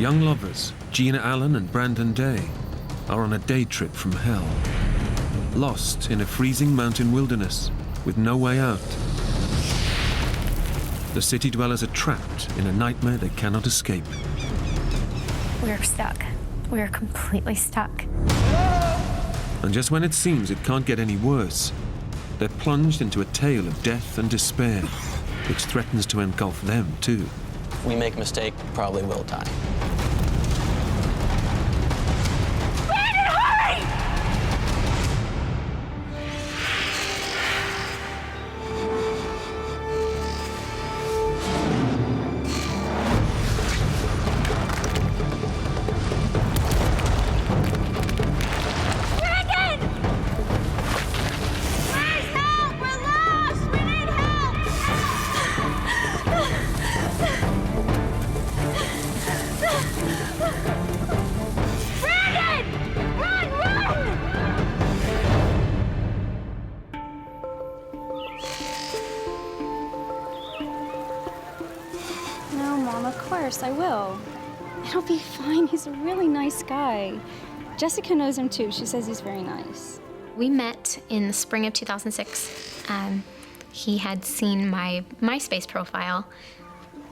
Young lovers, Gina Allen and Brandon Day, are on a day trip from hell. Lost in a freezing mountain wilderness with no way out. The city dwellers are trapped in a nightmare they cannot escape. We're stuck. We're completely stuck. And just when it seems it can't get any worse, they're plunged into a tale of death and despair, which threatens to engulf them too. If we make a mistake, probably will die. Brandon, hurry! Brandon! Please help! We're lost! We need help! Brandon! Run, run! No, Mom, of course, I will. It'll be fine. He's a really nice guy. Jessica knows him too. She says he's very nice. We met in the spring of 2006. He had seen my MySpace profile,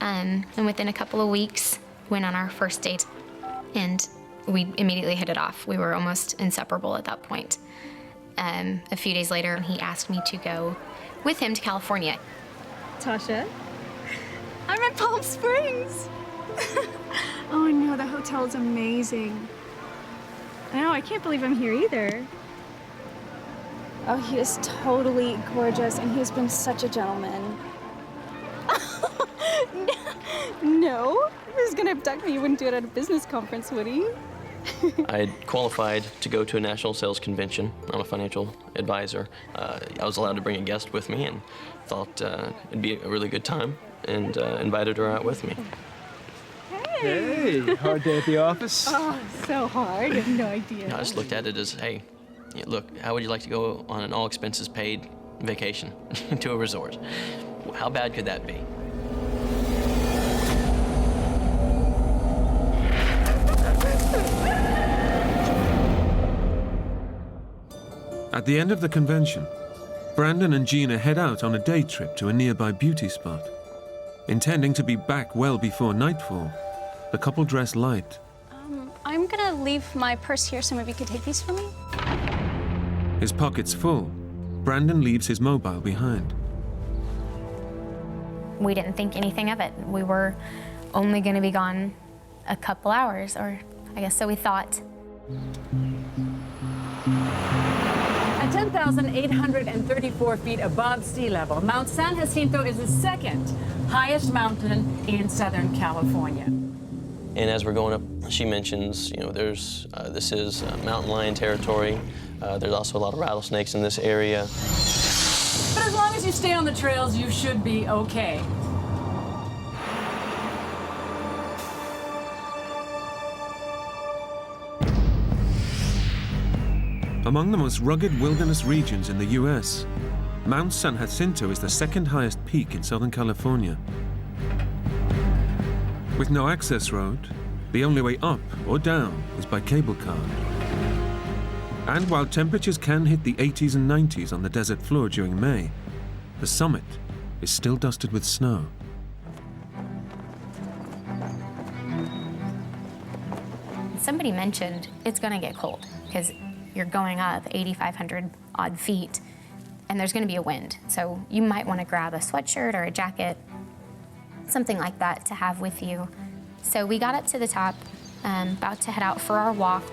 and within a couple of weeks, went on our first date, and we immediately hit it off. We were almost inseparable at that point. A few days later, he asked me to go with him to California. Tasha, I'm in Palm Springs. Oh, I know, the hotel is amazing. I know, I can't believe I'm here either. Oh, he is totally gorgeous, and he's been such a gentleman. No, if he was gonna abduct me, he wouldn't do it at a business conference, would he? I had qualified to go to a national sales convention. I'm a financial advisor. I was allowed to bring a guest with me and thought it'd be a really good time, and invited her out with me. Hey, hard day at the office? Oh, so hard. I have no idea. I just looked at it as, hey, look, how would you like to go on an all-expenses-paid vacation to a resort? How bad could that be? At the end of the convention, Brandon and Gina head out on a day trip to a nearby beauty spot. Intending to be back well before nightfall, the couple dress light. I'm gonna leave my purse here so maybe you could take these for me. His pockets full, Brandon leaves his mobile behind. We didn't think anything of it. We were only going to be gone a couple hours, or I guess so we thought. At 10,834 feet above sea level, Mount San Jacinto is the second highest mountain in Southern California. And as we're going up, she mentions, there's this is mountain lion territory. There's also a lot of rattlesnakes in this area. But as long as you stay on the trails, you should be okay. Among the most rugged wilderness regions in the US, Mount San Jacinto is the second highest peak in Southern California. With no access road, the only way up or down is by cable car. And while temperatures can hit the 80s and 90s on the desert floor during May, the summit is still dusted with snow. Somebody mentioned it's going to get cold because you're going up 8,500 odd feet and there's going to be a wind. So you might want to grab a sweatshirt or a jacket, something like that to have with you. So we got up to the top, about to head out for our walk.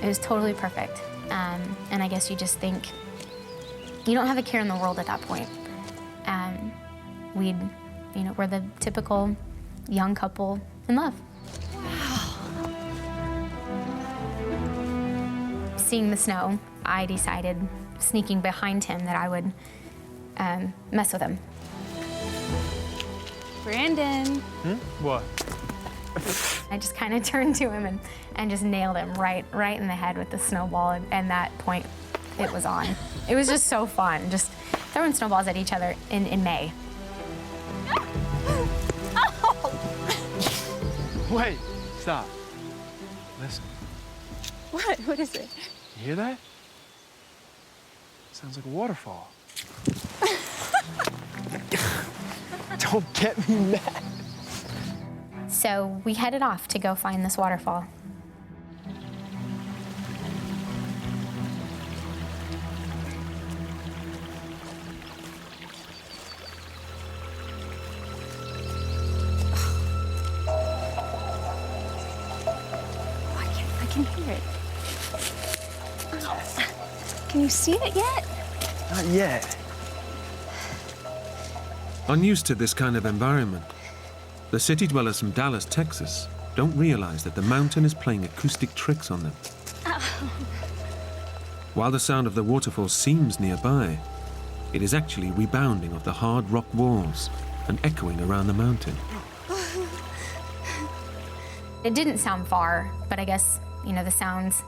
It was totally perfect. And I guess you just think, you don't have a care in the world at that point. We're the typical young couple in love. Wow. Seeing the snow, I decided, sneaking behind him, that I would mess with him. Brandon. What? I just kind of turned to him and just nailed him right in the head with the snowball, and that point, it was on. It was just so fun, just throwing snowballs at each other in May. Wait, stop. Listen, What? What is it? you hear that? Sounds like a waterfall. Don't get me mad. So we headed off to go find this waterfall. I can hear it. Can you see it yet? Not yet. Unused to this kind of environment, the city dwellers from Dallas, Texas, don't realize that the mountain is playing acoustic tricks on them. While the sound of the waterfall seems nearby, it is actually rebounding off the hard rock walls and echoing around the mountain. It didn't sound far, but I guess, you know, the sounds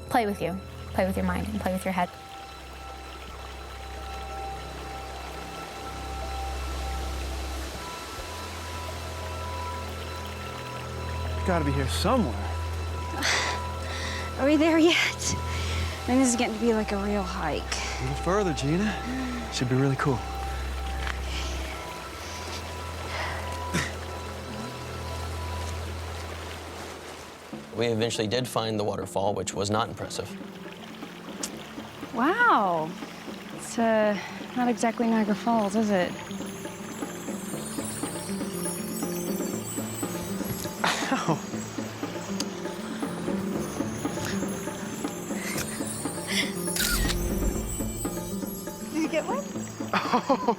play with you, play with your mind, and play with your head. Gotta be here somewhere. Are we there yet? I mean, this is getting to be like a real hike. A little further, Gina. Should be really cool. We eventually did find the waterfall, which was not impressive. Wow. It's not exactly Niagara Falls, is it? Ow. Did you get one?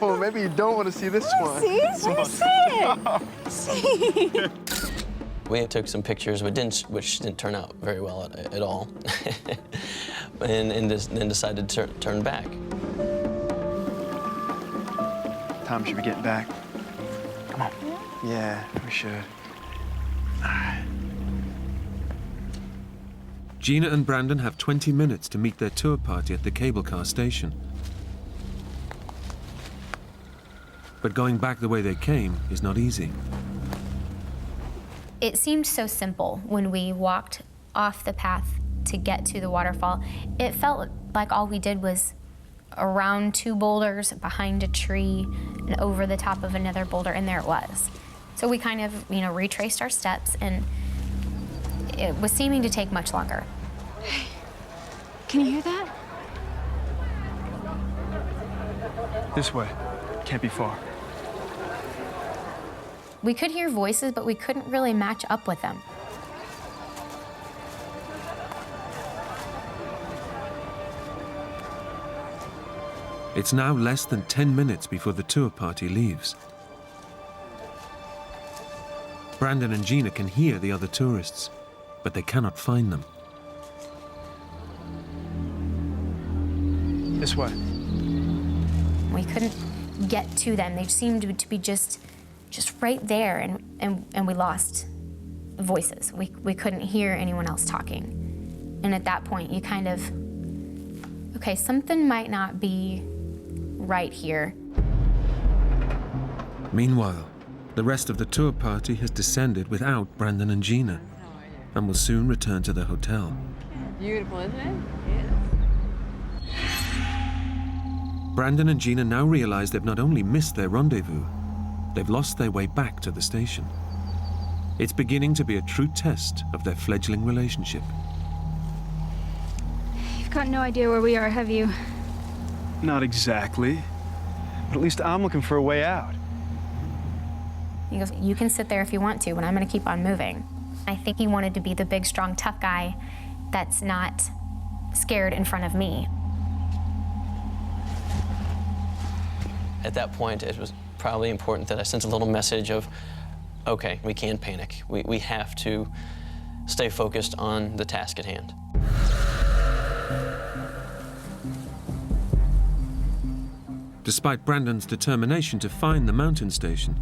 Oh, maybe you don't want to see this one. See? Let me see it. See? We took some pictures, which didn't turn out very well at all, and then decided to turn back. Time should be getting back. Come on. Yeah, we should. Gina and Brandon have 20 minutes to meet their tour party at the cable car station. But going back the way they came is not easy. It seemed so simple when we walked off the path to get to the waterfall. It felt like all we did was around two boulders, behind a tree, and over the top of another boulder, and there it was. So we kind of, you know, retraced our steps, and it was seeming to take much longer. Hey, can you hear that? This way. Can't be far. We could hear voices, but we couldn't really match up with them. It's now less than 10 minutes before the tour party leaves. Brandon and Gina can hear the other tourists, but they cannot find them. This way. We couldn't get to them. They seemed to be just right there, and we lost voices. We couldn't hear anyone else talking. And at that point, you kind of, okay, something might not be right here. Meanwhile, the rest of the tour party has descended without Brandon and Gina and will soon return to the hotel. Beautiful, isn't it? Brandon and Gina now realize they've not only missed their rendezvous, they've lost their way back to the station. It's beginning to be a true test of their fledgling relationship. You've got no idea where we are, have you? Not exactly. But at least I'm looking for a way out. He goes, you can sit there if you want to, but I'm going to keep on moving. I think he wanted to be the big, strong, tough guy that's not scared in front of me. At that point, it was probably important that I sent a little message of, okay, we can't panic. We have to stay focused on the task at hand. Despite Brandon's determination to find the mountain station,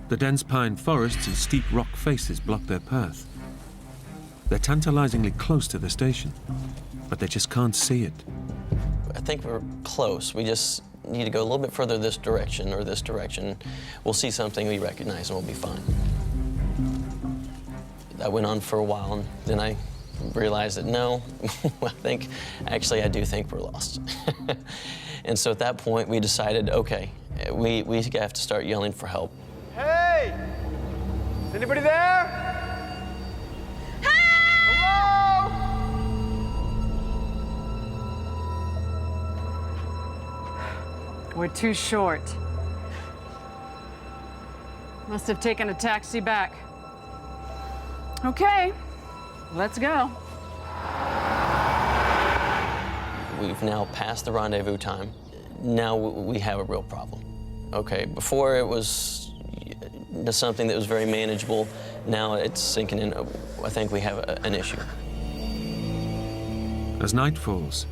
the dense pine forests and steep rock faces block their path. They're tantalizingly close to the station, but they just can't see it. I think we're close. We just need to go a little bit further this direction or this direction. We'll see something we recognize and we'll be fine. That went on for a while, and then I realized that no, I do think we're lost. And so at that point, we decided, okay, we have to start yelling for help. Hey! Is anybody there? Hello? We're too short. Must have taken a taxi back. Okay, let's go. We've now passed the rendezvous time. Now we have a real problem. Okay, before it was something that was very manageable. Now it's sinking in. I think we have an issue. As night falls,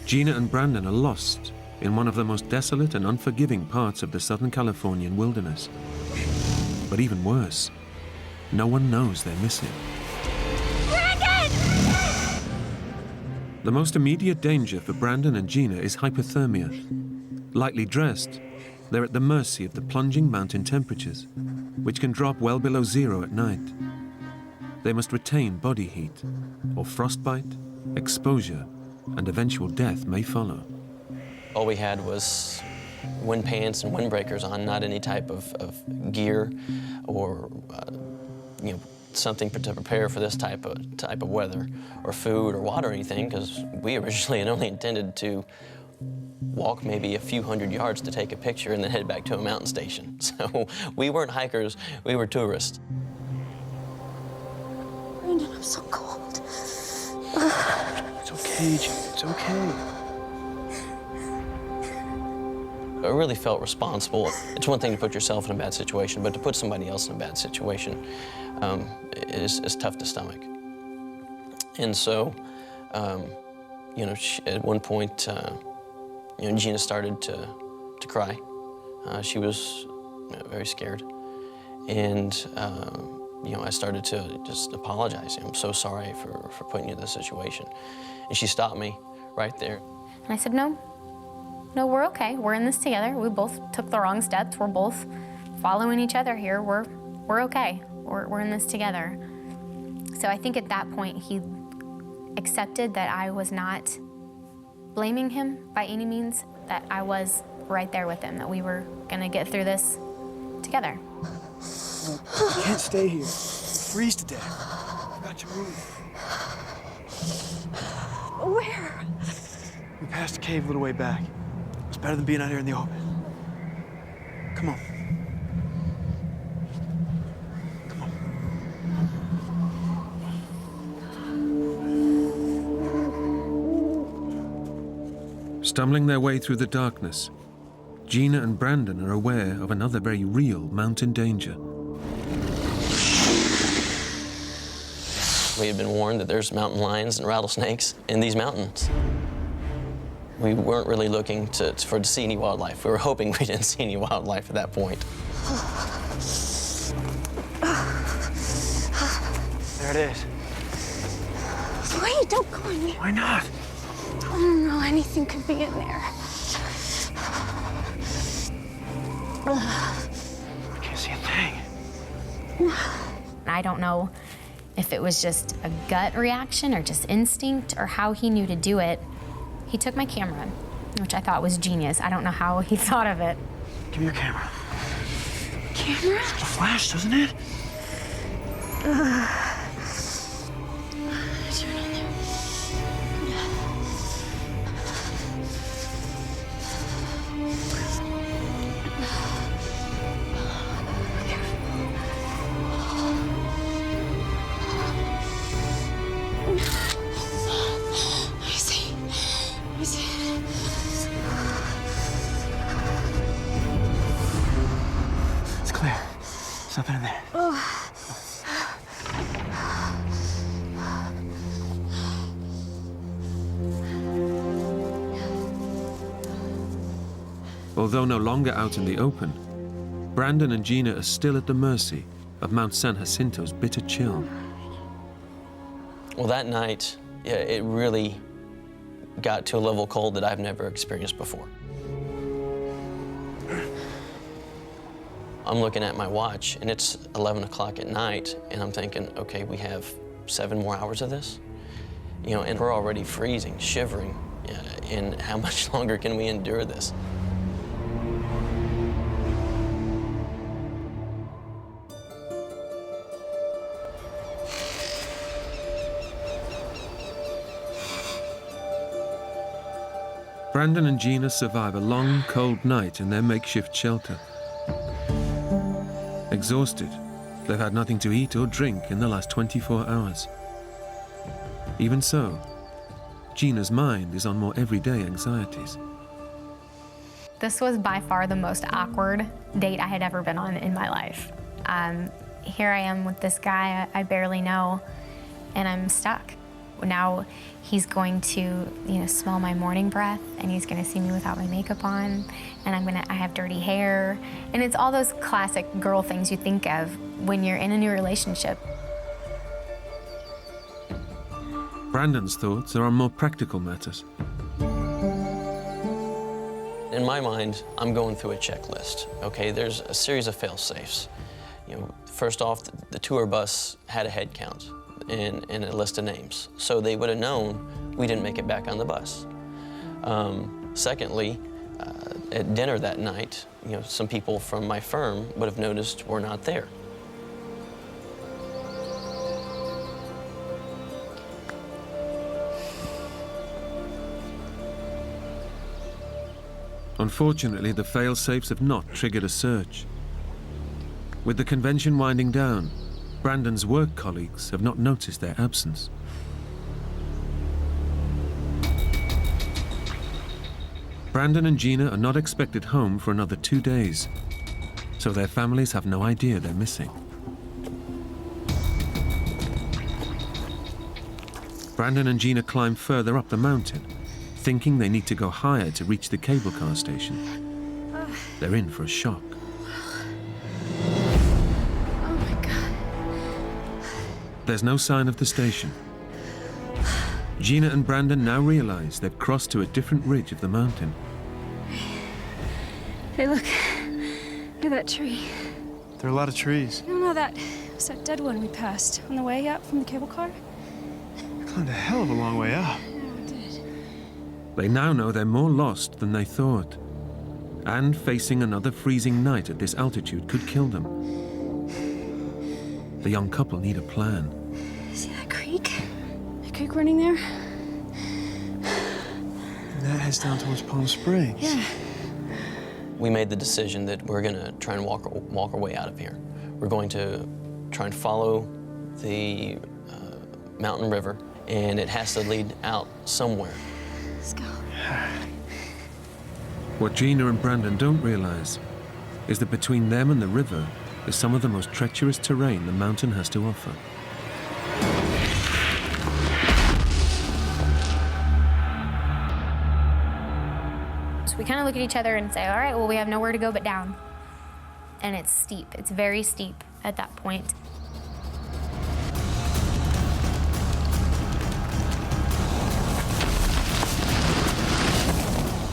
Gina and Brandon are lost in one of the most desolate and unforgiving parts of the Southern Californian wilderness. But even worse, no one knows they're missing. The most immediate danger for Brandon and Gina is hypothermia. Lightly dressed, they're at the mercy of the plunging mountain temperatures, which can drop well below zero at night. They must retain body heat, or frostbite, exposure, and eventual death may follow. All we had was wind pants and windbreakers on, not any type of gear or something to prepare for this type of weather, or food or water or anything, because we originally had only intended to walk maybe a few hundred yards to take a picture and then head back to a mountain station. So we weren't hikers, we were tourists. Brandon, I'm so cold. It's okay, Gina. It's okay. I really felt responsible. It's one thing to put yourself in a bad situation, but to put somebody else in a bad situation is tough to stomach. And so, at one point, Gina started to cry. She was very scared. And, I started to just apologize. I'm so sorry for putting you in this situation. And she stopped me right there. And I said, no, we're okay. We're in this together. We both took the wrong steps. We're both following each other here. We're okay. We're in this together. So I think at that point, he accepted that I was not blaming him by any means, that I was right there with him, that we were gonna get through this together. You can't stay here. You'll freeze to death. I've got you moving. Where? We passed a cave a little way back. It's better than being out here in the open. Come on. Come on. Stumbling their way through the darkness, Gina and Brandon are aware of another very real mountain danger. We had been warned that there's mountain lions and rattlesnakes in these mountains. We weren't really looking to see any wildlife. We were hoping we didn't see any wildlife at that point. There it is. Wait, don't go in there. Why not? I don't know, anything could be in there. I can't see a thing. I don't know if it was just a gut reaction or just instinct or how he knew to do it. He took my camera, which I thought was genius. I don't know how he thought of it. Give me your camera. Camera? It's got a flash, doesn't it? Turn on there. I see. It's clear. There's nothing in there. Although no longer out in the open, Brandon and Gina are still at the mercy of Mount San Jacinto's bitter chill. Well, that night, it really got to a level of cold that I've never experienced before. I'm looking at my watch, and it's 11 o'clock at night, and I'm thinking, okay, we have 7 more hours of this? You know, and we're already freezing, shivering, and how much longer can we endure this? Brandon and Gina survive a long, cold night in their makeshift shelter. Exhausted, they've had nothing to eat or drink in the last 24 hours. Even so, Gina's mind is on more everyday anxieties. This was by far the most awkward date I had ever been on in my life. Here I am with this guy I barely know, and I'm stuck. Now he's going to, smell my morning breath, and he's going to see me without my makeup on, and I have dirty hair, and it's all those classic girl things you think of when you're in a new relationship. Brandon's thoughts are on more practical matters. In my mind, I'm going through a checklist, okay? There's a series of fail-safes. First off, the tour bus had a head count and a list of names, so they would have known we didn't make it back on the bus. Secondly, at dinner that night, some people from my firm would have noticed we're not there. Unfortunately, the fail-safes have not triggered a search. With the convention winding down, Brandon's work colleagues have not noticed their absence. Brandon and Gina are not expected home for another 2 days, so their families have no idea they're missing. Brandon and Gina climb further up the mountain, thinking they need to go higher to reach the cable car station. They're in for a shock. Oh my God. There's no sign of the station. Gina and Brandon now realize they've crossed to a different ridge of the mountain. Hey, look. Look at that tree. There are a lot of trees. No, that was that dead one we passed on the way up from the cable car. We climbed a hell of a long way up. Yeah, we did. They now know they're more lost than they thought. And facing another freezing night at this altitude could kill them. The young couple need a plan. See that creek? That creek running there? And that heads down towards Palm Springs. Yeah. We made the decision that we're gonna try and walk our way out of here. We're going to try and follow the mountain river, and it has to lead out somewhere. Let's go. What Gina and Brandon don't realize is that between them and the river is some of the most treacherous terrain the mountain has to offer. So we kind of look at each other and say, all right, well, we have nowhere to go but down. And it's steep. It's very steep at that point.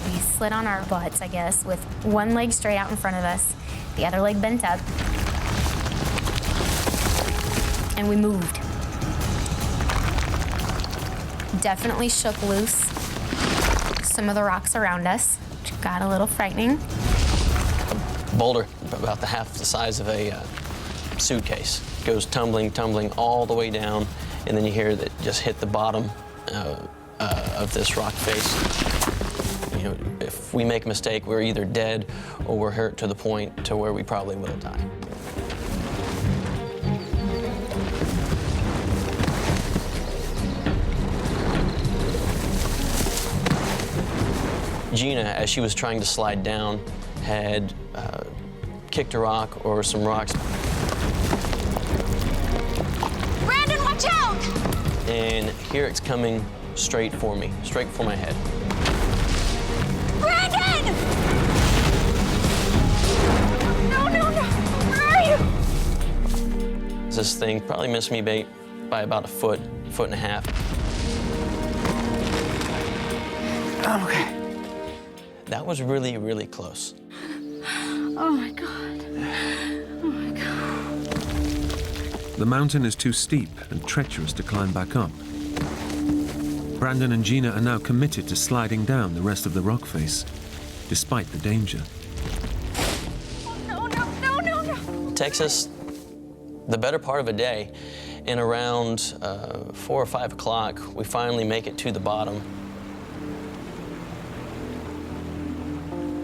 We slid on our butts, I guess, with one leg straight out in front of us, the other leg bent up. And we moved. Definitely shook loose some of the rocks around us, which got a little frightening. A boulder about the half the size of a suitcase goes tumbling all the way down, and then you hear that just hit the bottom of this rock face. If we make a mistake, we're either dead or we're hurt to the point to where we probably will die. Gina, as she was trying to slide down, had kicked a rock or some rocks. Brandon, watch out! And here it's coming straight for me, straight for my head. Brandon! No. Where are you? This thing probably missed me by about a foot and a half. I'm okay. That was really, really close. Oh my God. The mountain is too steep and treacherous to climb back up. Brandon and Gina are now committed to sliding down the rest of the rock face, despite the danger. No, no, no, no, no. Takes us the better part of a day, and around 4 or 5 o'clock, we finally make it to the bottom.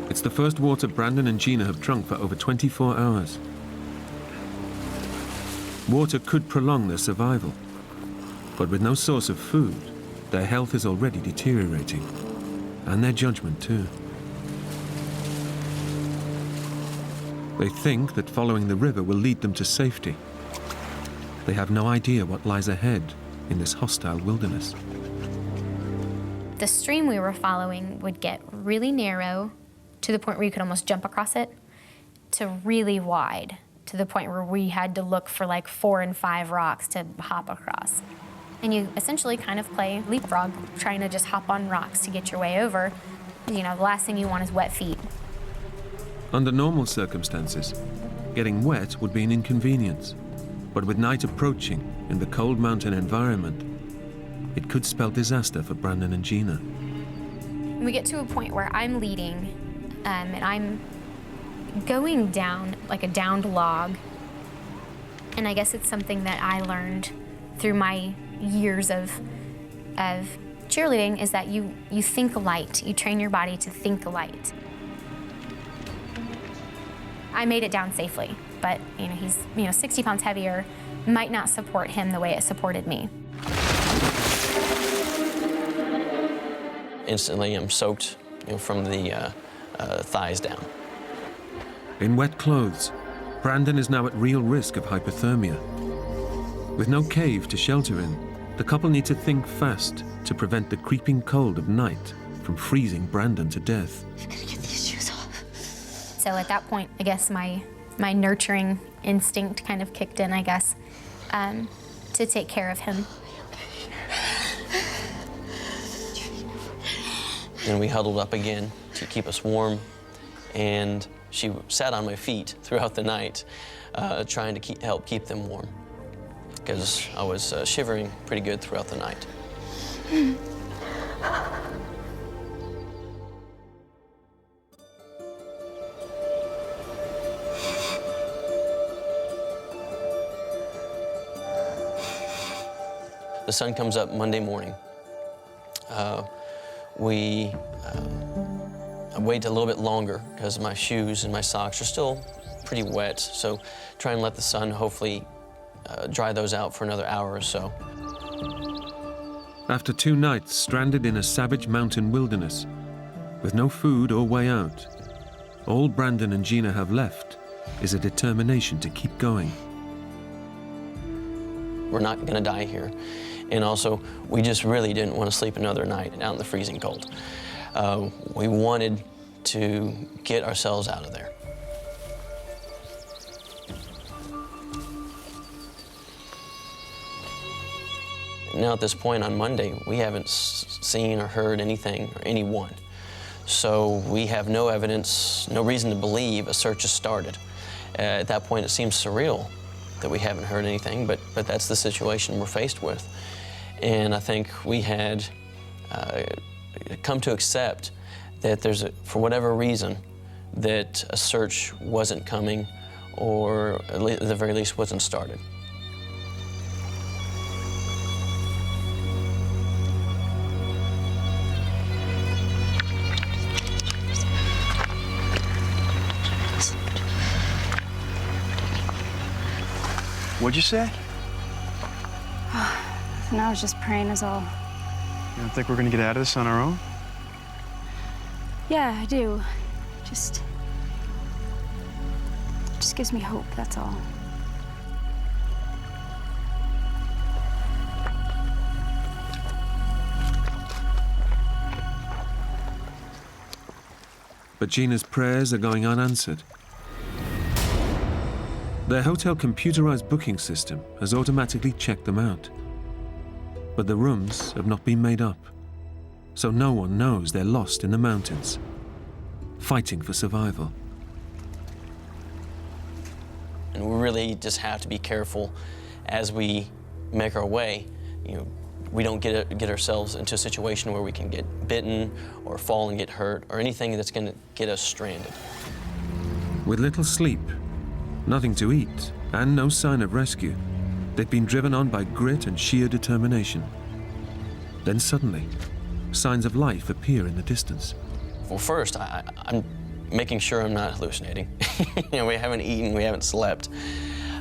It's the first water Brandon and Gina have drunk for over 24 hours. Water could prolong their survival, but with no source of food, their health is already deteriorating, and their judgment too. They think that following the river will lead them to safety. They have no idea what lies ahead in this hostile wilderness. The stream we were following would get really narrow to the point where you could almost jump across it, to really wide to the point where we had to look for like 4 and 5 rocks to hop across. And you essentially kind of play leapfrog, trying to just hop on rocks to get your way over. You know, the last thing you want is wet feet. Under normal circumstances, getting wet would be an inconvenience. But with night approaching in the cold mountain environment, it could spell disaster for Brandon and Gina. We get to a point where I'm leading, and I'm going down like a downed log. And I guess it's something that I learned through my years of cheerleading, is that you think light. You train your body to think light. I made it down safely, but he's 60 pounds heavier, might not support him the way it supported me. Instantly, I'm soaked from the thighs down. In wet clothes, Brandon is now at real risk of hypothermia. With no cave to shelter in, the couple need to think fast to prevent the creeping cold of night from freezing Brandon to death. I'm gonna get these shoes off. So at that point, I guess my nurturing instinct kind of kicked in, I guess, to take care of him. And we huddled up again to keep us warm, and she sat on my feet throughout the night, trying to help keep them warm, because I was shivering pretty good throughout the night. The sun comes up Monday morning. I wait a little bit longer because my shoes and my socks are still pretty wet, so try and let the sun hopefully dry those out for another hour or so. After 2 nights stranded in a savage mountain wilderness, with no food or way out, all Brandon and Gina have left is a determination to keep going. We're not gonna die here. And also, we just really didn't want to sleep another night out in the freezing cold. We wanted to get ourselves out of there. Now at this point on Monday, we haven't seen or heard anything or anyone. So we have no evidence, no reason to believe a search has started. At that point, it seems surreal that we haven't heard anything, but that's the situation we're faced with. And I think we had come to accept that for whatever reason, that a search wasn't coming, or at the very least wasn't started. What'd you say? And I was just praying is all. You don't think we're gonna get out of this on our own? Yeah, I do. Just gives me hope, that's all. But Gina's prayers are going unanswered. Their hotel computerized booking system has automatically checked them out. But the rooms have not been made up, so no one knows they're lost in the mountains, fighting for survival. And we really just have to be careful as we make our way, we don't get ourselves into a situation where we can get bitten or fall and get hurt or anything that's going to get us stranded. With little sleep, nothing to eat, and no sign of rescue, they'd been driven on by grit and sheer determination. Then suddenly, signs of life appear in the distance. Well, first, I'm making sure I'm not hallucinating. We haven't eaten, we haven't slept.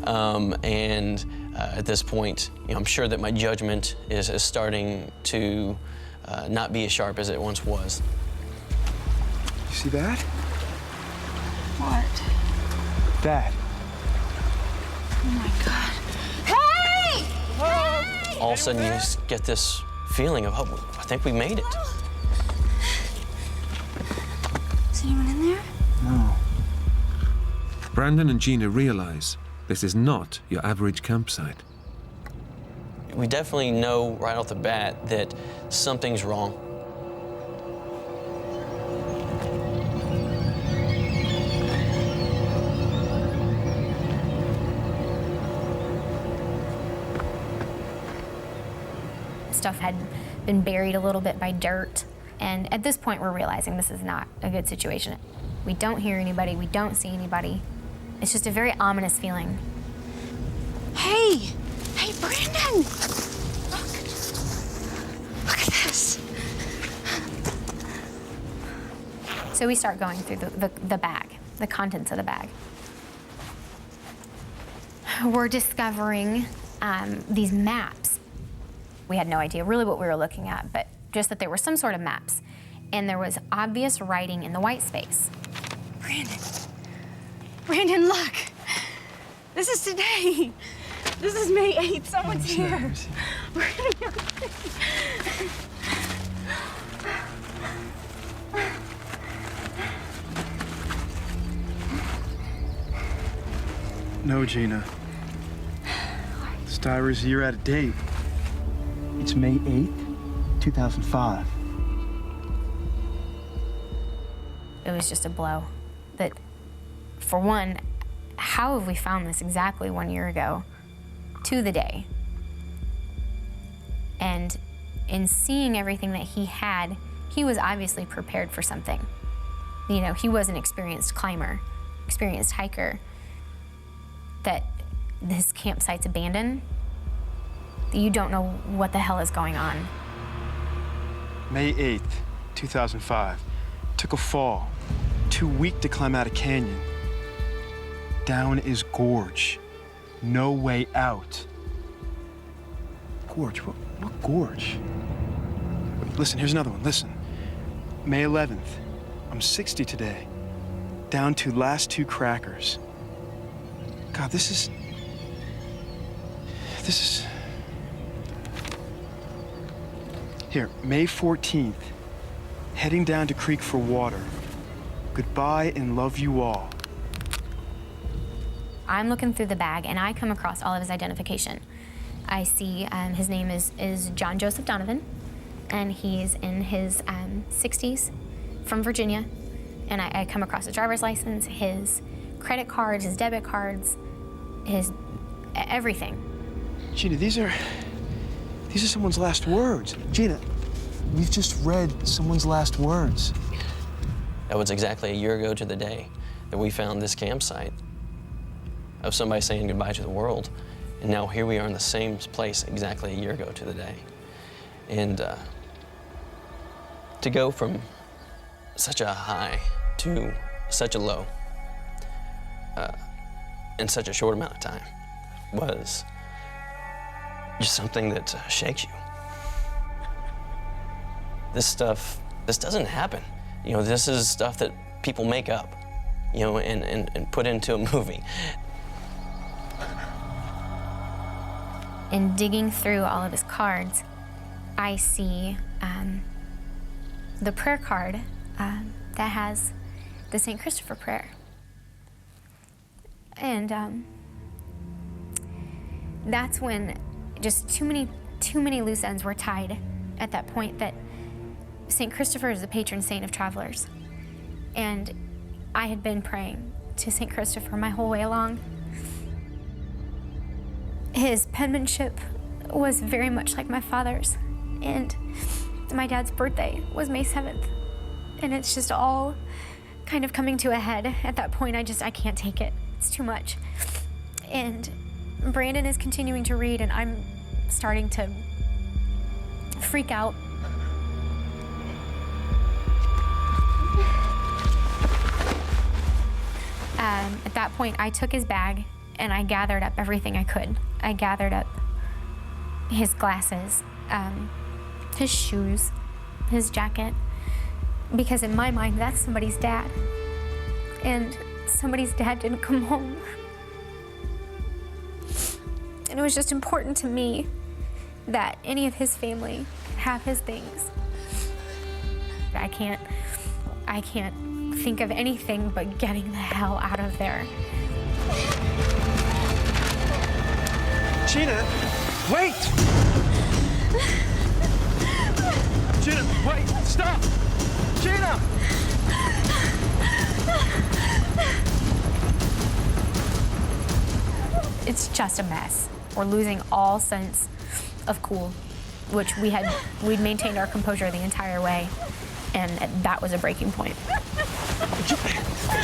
At this point, I'm sure that my judgment is starting to not be as sharp as it once was. You see that? What? That. Oh my God. Hey! Hey! All of a sudden, you just get this feeling of, oh, I think we made it. Is anyone in there? No. Brandon and Gina realize this is not your average campsite. We definitely know right off the bat that something's wrong. Stuff had been buried a little bit by dirt. And at this point, we're realizing this is not a good situation. We don't hear anybody, we don't see anybody. It's just a very ominous feeling. Hey! Hey, Brandon! Look. Look at this. So we start going through the bag, the contents of the bag. We're discovering these maps. We had no idea really what we were looking at, but just that there were some sort of maps. And there was obvious writing in the white space. Brandon. Brandon, look. This is today. This is May 8th. Someone's here. We're gonna go. No, Gina. This diary's a year out of date. It's May 8th, 2005. It was just a blow. That, for one, how have we found this exactly 1 year ago to the day? And in seeing everything that he had, he was obviously prepared for something. He was an experienced climber, experienced hiker. That this campsite's abandoned, that you don't know what the hell is going on. May 8th, 2005. Took a fall. Too weak to climb out a canyon. Down is gorge. No way out. Gorge? What gorge? Listen, here's another one. Listen. May 11th. I'm 60 today. Down to last 2 crackers. God, this is... Here, May 14th. Heading down to creek for water. Goodbye and love you all. I'm looking through the bag and I come across all of his identification. I see his name is John Joseph Donovan, and he's in his 60s, from Virginia. And I come across his driver's license, his credit cards, his debit cards, his everything. Gina, these are someone's last words. Gina, we've just read someone's last words. That was exactly a year ago to the day that we found this campsite of somebody saying goodbye to the world. And now here we are in the same place exactly a year ago to the day. And to go from such a high to such a low in such a short amount of time was just something that shakes you. This doesn't happen. This is stuff that people make up, and put into a movie. In digging through all of his cards, I see the prayer card that has the St. Christopher prayer. And that's when just too many loose ends were tied at that point, that St. Christopher is the patron saint of travelers. And I had been praying to St. Christopher my whole way along. His penmanship was very much like my father's, and my dad's birthday was May 7th. And it's just all kind of coming to a head. At that point, I can't take it. It's too much. And Brandon is continuing to read, and I'm starting to freak out. At that point, I took his bag and I gathered up everything I could. I gathered up his glasses, his shoes, his jacket, because in my mind, that's somebody's dad. And somebody's dad didn't come home. And it was just important to me that any of his family have his things. I can't think of anything but getting the hell out of there. Gina, wait! Gina, wait, stop! Gina! It's just a mess. We're losing all sense of cool, which we'd maintained our composure the entire way, and that was a breaking point.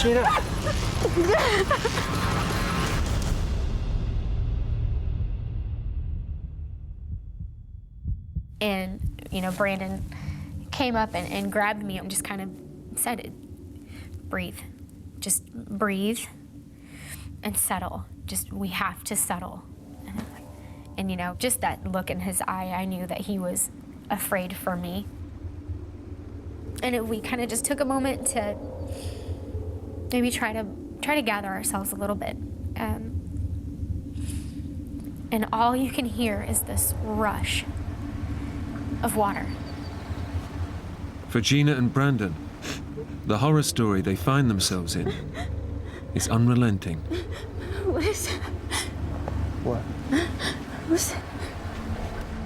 Gina! And, Brandon came up and grabbed me and just kind of said, breathe. Just breathe and settle. We have to settle. And, just that look in his eye, I knew that he was afraid for me. And we kind of just took a moment to maybe try to gather ourselves a little bit. And all you can hear is this rush of water. For Gina and Brandon, the horror story they find themselves in is unrelenting. What is it? What? What's it?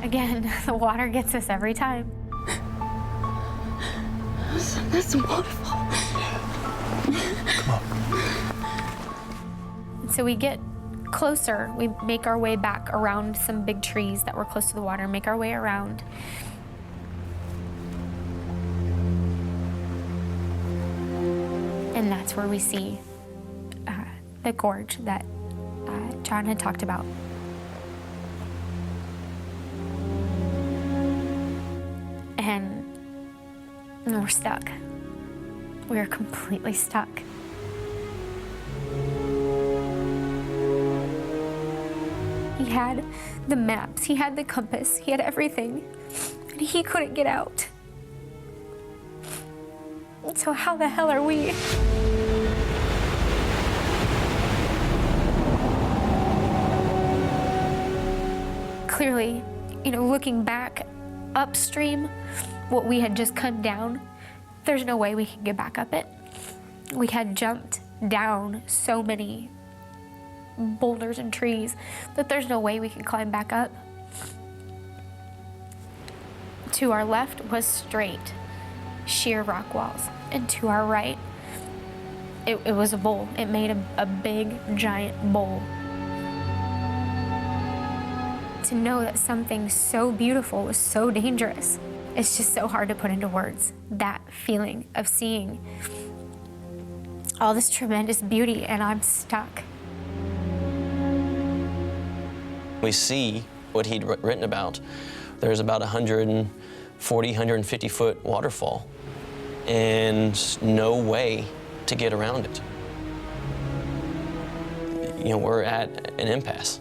Again, the water gets us every time. That's a waterfall. Come on. And so we get closer. We make our way back around some big trees that were close to the water, make our way around. And that's where we see the gorge that John had talked about. And we're stuck. We're completely stuck. He had the maps, he had the compass, he had everything, and he couldn't get out. So how the hell are we? Clearly, looking back upstream, what we had just come down, there's no way we can get back up it. We had jumped down so many boulders and trees that there's no way we can climb back up. To our left was straight, sheer rock walls, and to our right, it was a bowl. It made a big, giant bowl. To know that something so beautiful was so dangerous, it's just so hard to put into words. That feeling of seeing all this tremendous beauty and I'm stuck. We see what he'd written about. There's about 140, 150 foot waterfall and no way to get around it. We're at an impasse.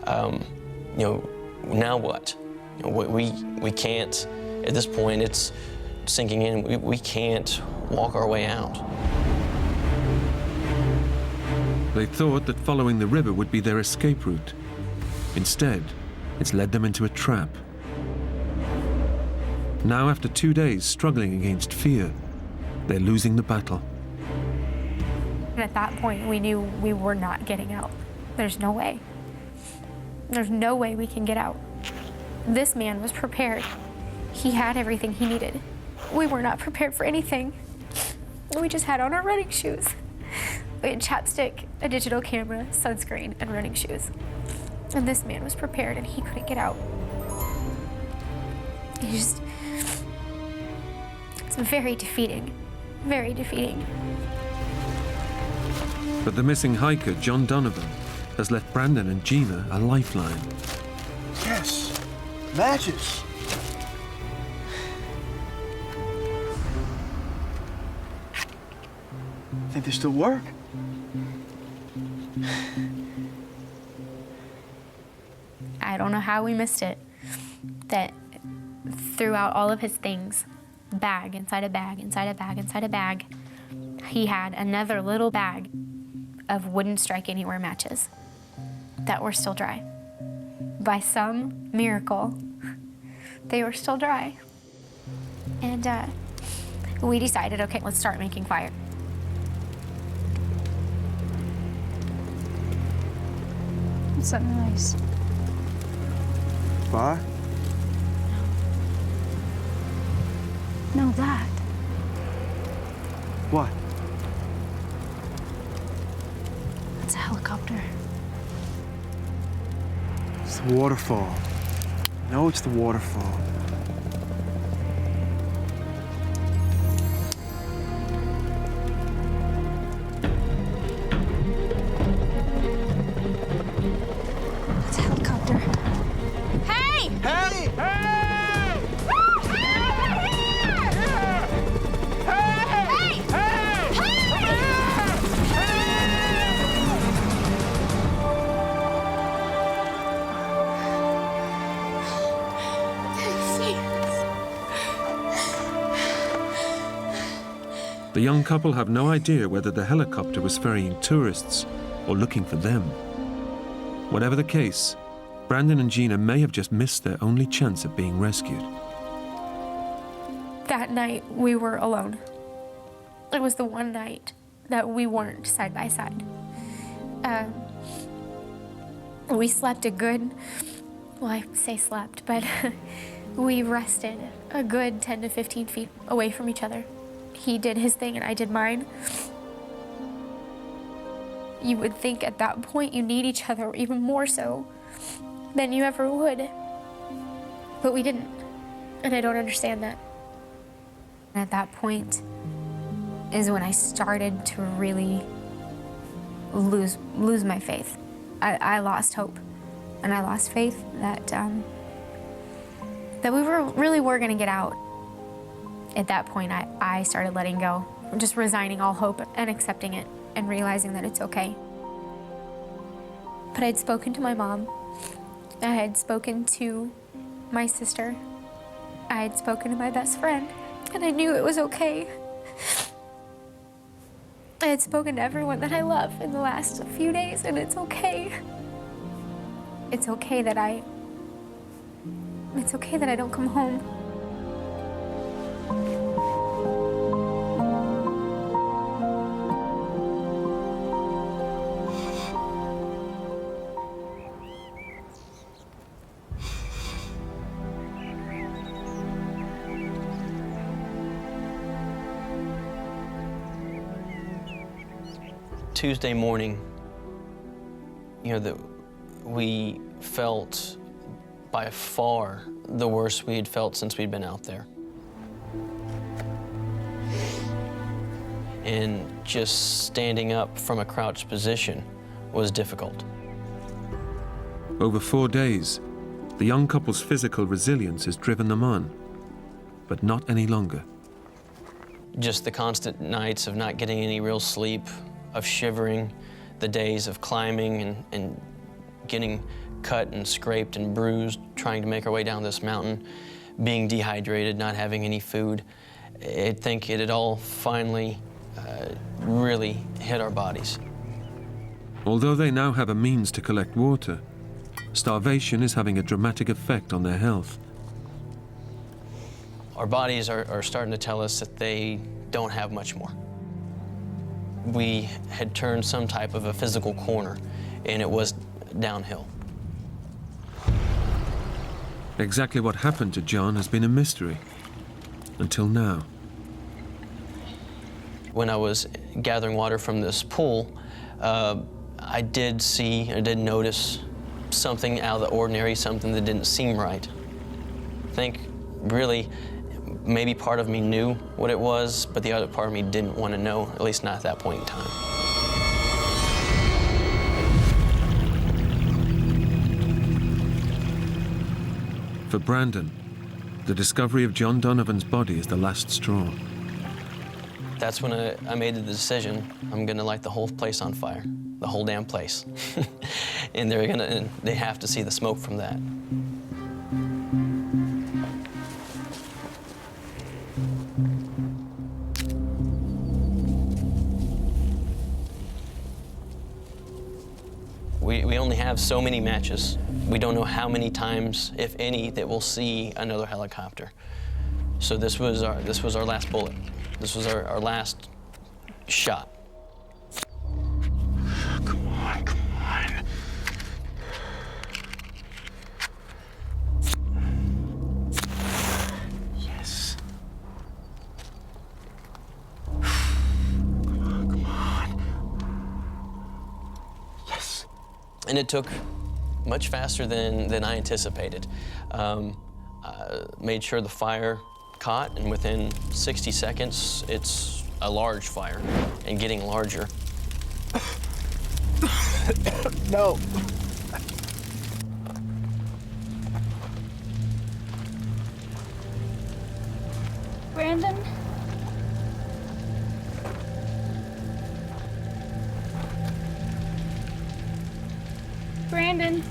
Now what? We can't, at this point, it's sinking in, we can't walk our way out. They thought that following the river would be their escape route. Instead, it's led them into a trap. Now, after 2 days struggling against fear, they're losing the battle. And at that point, we knew we were not getting out. There's no way. There's no way we can get out. This man was prepared. He had everything he needed. We were not prepared for anything. We just had on our running shoes. We had chapstick, a digital camera, sunscreen, and running shoes. And this man was prepared and he couldn't get out. It's very defeating, very defeating. But the missing hiker, John Donovan, has left Brandon and Gina a lifeline. Yes, matches. Think they still work? I don't know how we missed it. That throughout all of his things, bag inside a bag, inside a bag, inside a bag, he had another little bag of wouldn't strike anywhere matches that were still dry. By some miracle, they were still dry. And we decided, okay, let's start making fire. What's that noise? Bar? No, that. What? It's a helicopter. It's the waterfall. No, it's the waterfall. It's a helicopter. Hey! Hey! Hey! Hey! The young couple have no idea whether the helicopter was ferrying tourists or looking for them. Whatever the case, Brandon and Gina may have just missed their only chance of being rescued. That night, we were alone. It was the one night that we weren't side by side. We slept a good, well, I say slept, but we rested a good 10 to 15 feet away from each other. He did his thing and I did mine. You would think at that point you need each other even more so than you ever would. But we didn't, and I don't understand that. At that point is when I started to really lose my faith. I lost hope, and I lost faith that we really were gonna get out. At that point, I started letting go, just resigning all hope and accepting it and realizing that it's okay. But I'd spoken to my mom, I had spoken to my sister, I had spoken to my best friend, and I knew it was okay. I had spoken to everyone that I love in the last few days, and it's okay. It's okay that I don't come home. Tuesday morning, we felt by far the worst we had felt since we'd been out there. And just standing up from a crouched position was difficult. Over 4 days, the young couple's physical resilience has driven them on, but not any longer. Just the constant nights of not getting any real sleep, of shivering, the days of climbing and getting cut and scraped and bruised, trying to make our way down this mountain, being dehydrated, not having any food. I think it had all finally really hit our bodies. Although they now have a means to collect water, starvation is having a dramatic effect on their health. Our bodies are starting to tell us that they don't have much more. We had turned some type of a physical corner, and it was downhill. Exactly what happened to John has been a mystery, until now. When I was gathering water from this pool, I did notice something out of the ordinary, something that didn't seem right. I think really maybe part of me knew what it was, but the other part of me didn't want to know, at least not at that point in time. For Brandon, the discovery of John Donovan's body is the last straw. That's when I made the decision, I'm gonna light the whole place on fire, the whole damn place. And they have to see the smoke from that. We only have so many matches. We don't know how many times, if any, that we'll see another helicopter. So this was our last bullet. This was our last shot. Come on, come on. Yes. Come on, come on. Yes. And it took much faster than I anticipated. Made sure the fire caught, and within 60 seconds, it's a large fire and getting larger. No. Brandon? Brandon?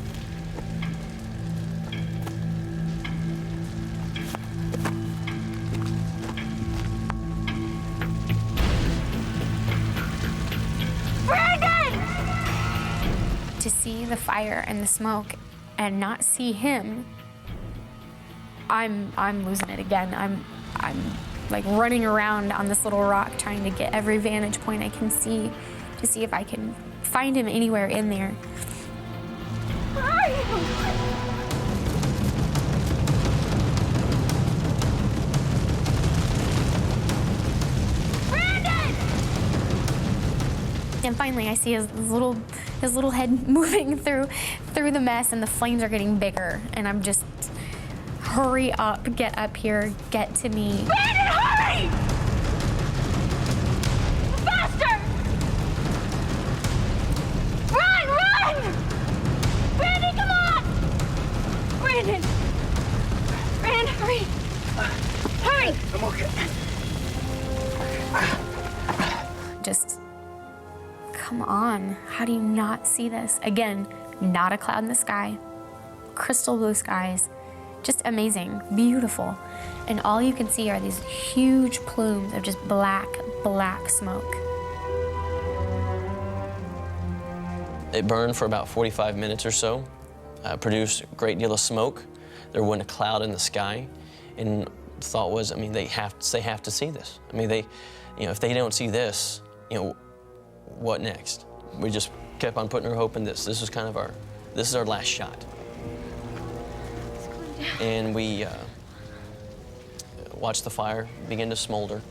To see the fire and the smoke and not see him, I'm losing it again. I'm like running around on this little rock trying to get every vantage point I can see to see if I can find him anywhere in there. And finally, I see his little head moving through the mess, and the flames are getting bigger. And I'm just, hurry up, get up here, get to me. Brandon, hurry! Faster! Run! Brandon, come on! Brandon! Brandon, hurry! Hurry! I'm okay. Just, come on. How do you not see this? Again, not a cloud in the sky, crystal blue skies, just amazing, beautiful. And all you can see are these huge plumes of just black smoke. It burned for about 45 minutes or so, produced a great deal of smoke. There wasn't a cloud in the sky. And the thought was, I mean, they have to see this. I mean, if they don't see this, what next? We just kept on putting our hope in this. This is our last shot. And we watched the fire begin to smolder,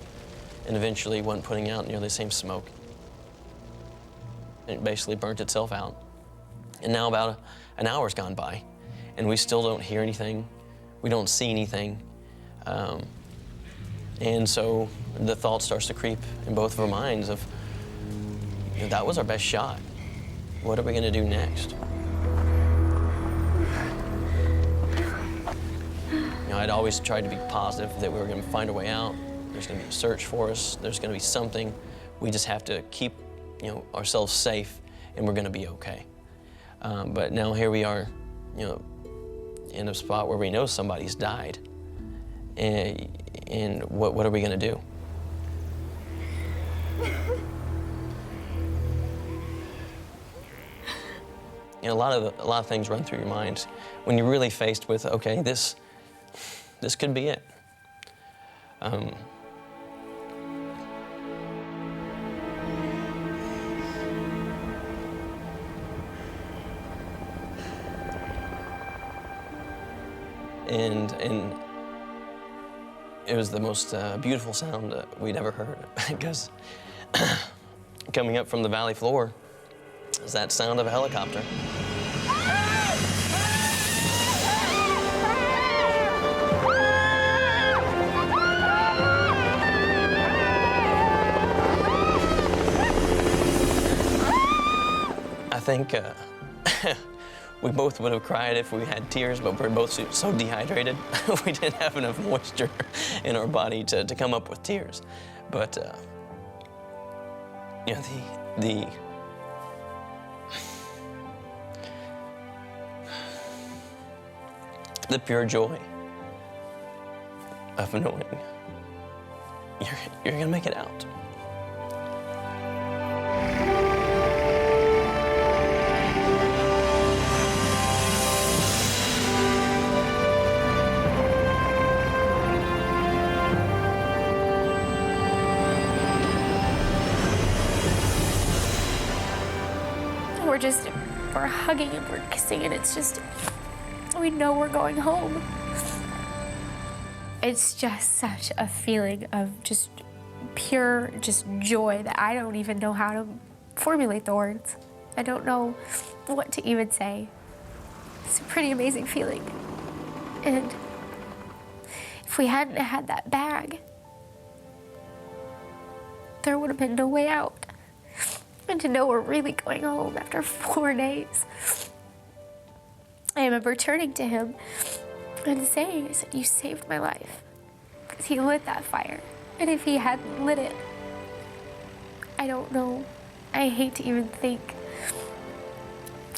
and eventually wasn't putting out nearly the same smoke. It basically burnt itself out. And now about an hour's gone by, and we still don't hear anything. We don't see anything. And so the thought starts to creep in both of our minds of, that was our best shot. What are we gonna do next? I'd always tried to be positive that we were gonna find a way out. There's gonna be a search for us. There's gonna be something. We just have to keep, ourselves safe, and we're gonna be okay. But now here we are, in a spot where we know somebody's died. And what are we gonna do? A lot of things run through your mind when you're really faced with, okay, this could be it. And it was the most beautiful sound we'd ever heard, because coming up from the valley floor is that sound of a helicopter. think we both would have cried if we had tears, but we're both so dehydrated. We didn't have enough moisture in our body to come up with tears. But, you know, the pure joy of knowing you're gonna make it out. We're hugging and we're kissing, and it's just, we know we're going home. It's just such a feeling of just pure joy that I don't even know how to formulate the words. I don't know what to even say. It's a pretty amazing feeling. And if we hadn't had that bag, there would have been no way out. And to know we're really going home after 4 days. I remember turning to him and saying, I said, you saved my life. Because he lit that fire. And if he hadn't lit it, I don't know. I hate to even think.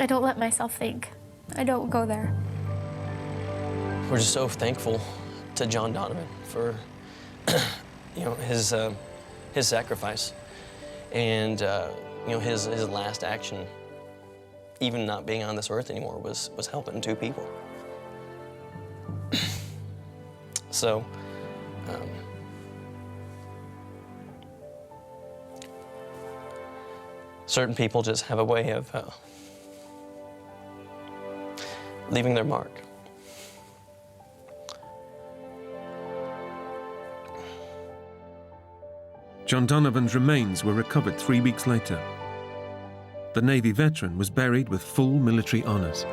I don't let myself think. I don't go there. We're just so thankful to John Donovan for you know, his sacrifice. And you know, his last action, even not being on this earth anymore, was helping 2 people. So, certain people just have a way of leaving their mark. John Donovan's remains were recovered 3 weeks later. The Navy veteran was buried with full military honors.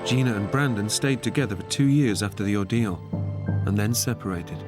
Gina and Brandon stayed together for 2 years after the ordeal, and then separated.